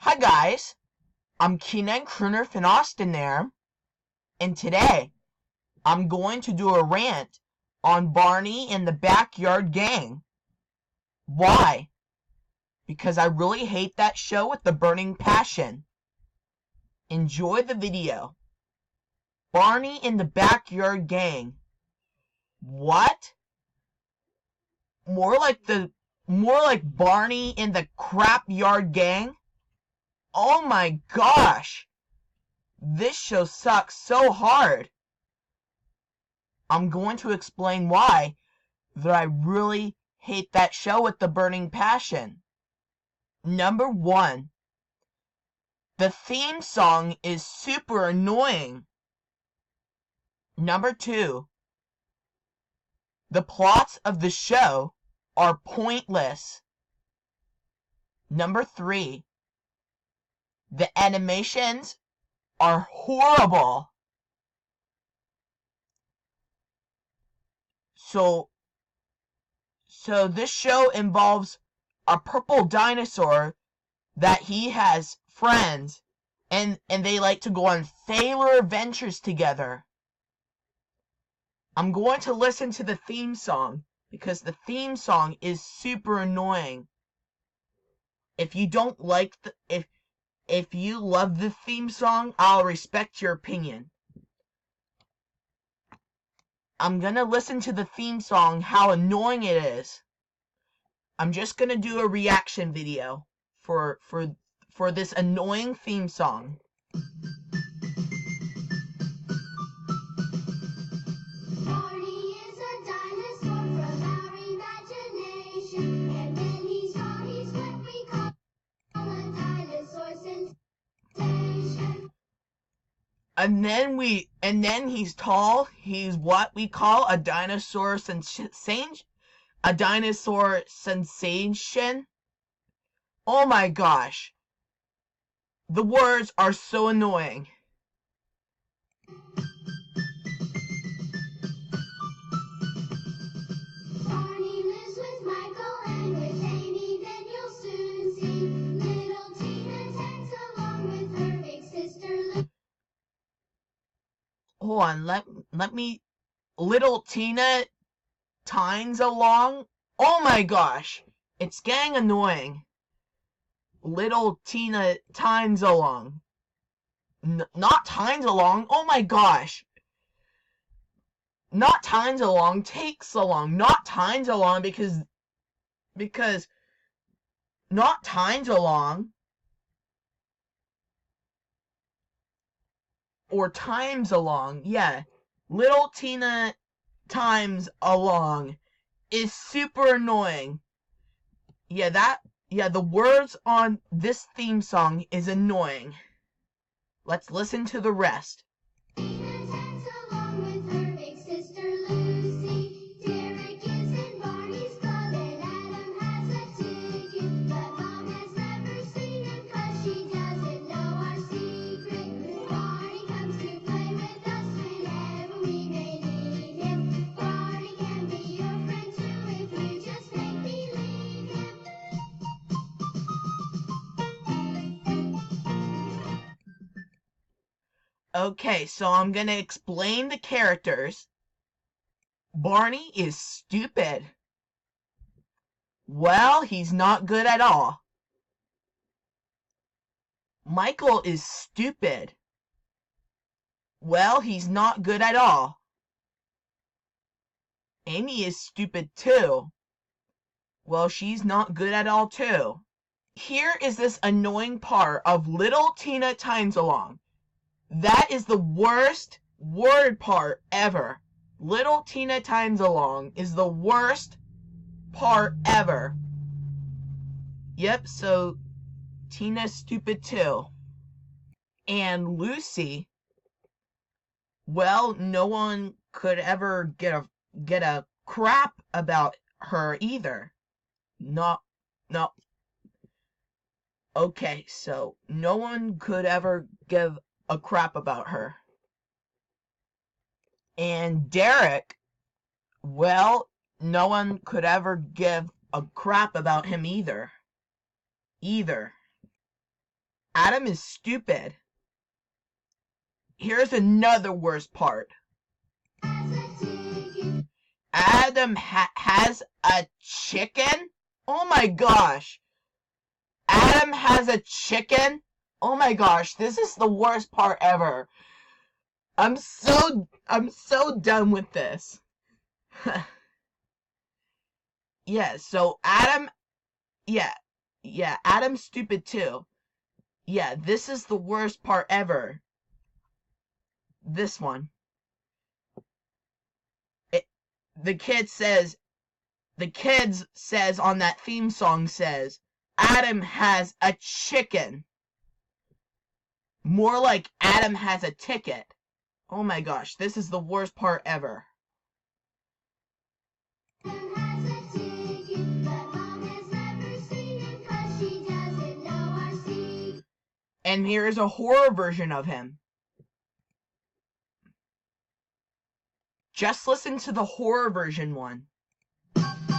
Hi guys, I'm Keenan Crooner from Austin there, and today I'm going to do a rant on Barney and the Backyard Gang. Why? Because I really hate that show with the burning passion. Enjoy the video. Barney and the Backyard Gang. What? More like Barney and the Crap Yard Gang? Oh my gosh! This show sucks so hard. I'm going to explain why that I really hate that show with the burning passion. Number 1, the theme song is super annoying. Number 2, the plots of the show are pointless. Number 3, the animations are horrible. So this show involves a purple dinosaur that he has friends, and they like to go on sailor adventures together. I'm going to listen to the theme song because the theme song is super annoying. If you don't like if you love the theme song, I'll respect your opinion. I'm gonna listen to the theme song, how annoying it is. I'm just gonna do a reaction video for this annoying theme song. Barney is a dinosaur from our imagination, and when he's strong, he's what we call a dinosaur sensation. And then he's tall. He's what we call a dinosaur sensation. A dinosaur sensation. Oh my gosh. The words are so annoying. Barney lives with Michael and with Amy, then you'll soon see. Little Tina tags along with her big sister Lucy. Hold on, let me. Little Tina Tines along. Oh my gosh, it's getting annoying. Little Tina Tines along. Not Tines along. Oh my gosh. Not Tines along. Takes along. Not Tines along because not Tines along. Or times along. Yeah. Little Tina times along is super annoying. Yeah, the words on this theme song is annoying. Let's listen to the rest. Tina tags along with her big sister Lucy. Derek is in Barney's club and Adam has a ticket, but Mom has never seen him 'cause she doesn't know our secret. Barney comes to play with us whenever we may need him. Barney can be your friend too if you just make believe him. Okay, so I'm gonna explain the characters. Barney is stupid. Well, he's not good at all. Michael is stupid. Well, he's not good at all. Amy is stupid too. Well, she's not good at all too. Here is this annoying part of Little Tina Times Along. That is the worst word part ever. Little Tina Times Along is the worst part ever. Yep, so Tina's stupid too. And Lucy, well, no one could ever get a crap about her either. No. Okay, so no one could ever give a crap about her. And Derek, well, no one could ever give a crap about him either. Adam is stupid. Here's another worst part. Adam has a chicken? Oh my gosh. Adam has a chicken? Oh my gosh, this is the worst part ever. I'm so done with this. Yeah, so Adam, yeah, Adam's stupid too. Yeah, this is the worst part ever. This one. The kids says on that theme song says, Adam has a chicken. More like Adam has a ticket. Oh my gosh, this is the worst part ever. And here's a horror version of him. Just listen to the horror version one. Barney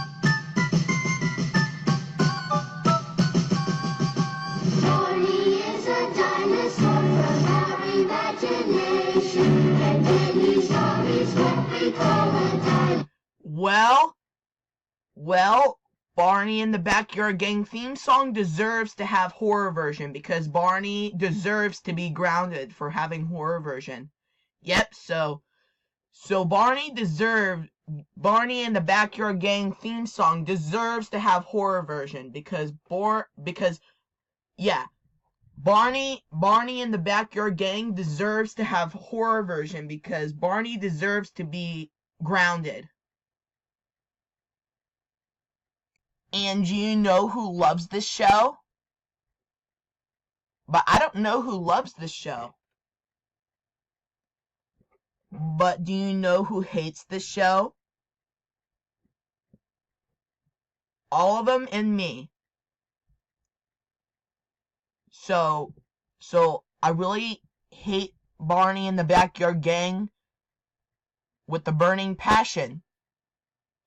is a dinosaur from our imagination, and when he's strong, he's what we call a dinosaur. Well, Barney and the Backyard Gang theme song deserves to have horror version because Barney deserves to be grounded for having horror version. Yep, so Barney and the Backyard Gang theme song deserves to have horror version because Barney and the Backyard Gang deserves to have horror version because Barney deserves to be grounded. And do you know who loves this show? But I don't know who loves this show. But do you know who hates this show? All of them and me. So I really hate Barney and the Backyard Gang with the burning passion.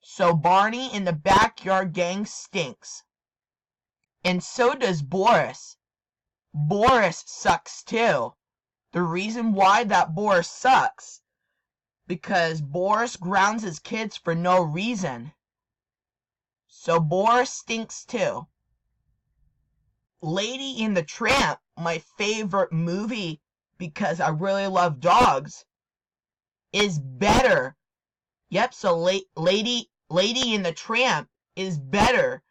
So Barney and the Backyard Gang stinks. And so does Boris. Boris sucks too. The reason why that Boris sucks, because Boris grounds his kids for no reason. So Boris stinks too. Lady and the Tramp, my favorite movie because I really love dogs, is better. Yep, so Lady and the Tramp is better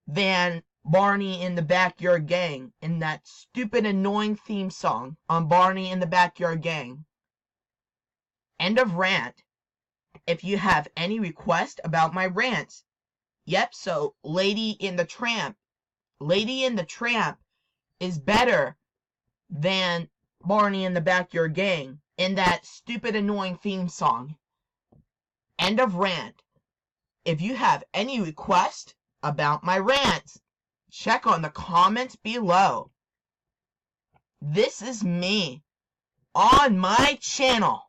than Barney and the Backyard Gang in that stupid annoying theme song on Barney and the Backyard Gang. End of rant. If you have any request about my rants, yep, so Lady and the Tramp is better than Barney and the Backyard Gang in that stupid annoying theme song. End of rant. If you have any request about my rants, check on the comments below. This is me on my channel.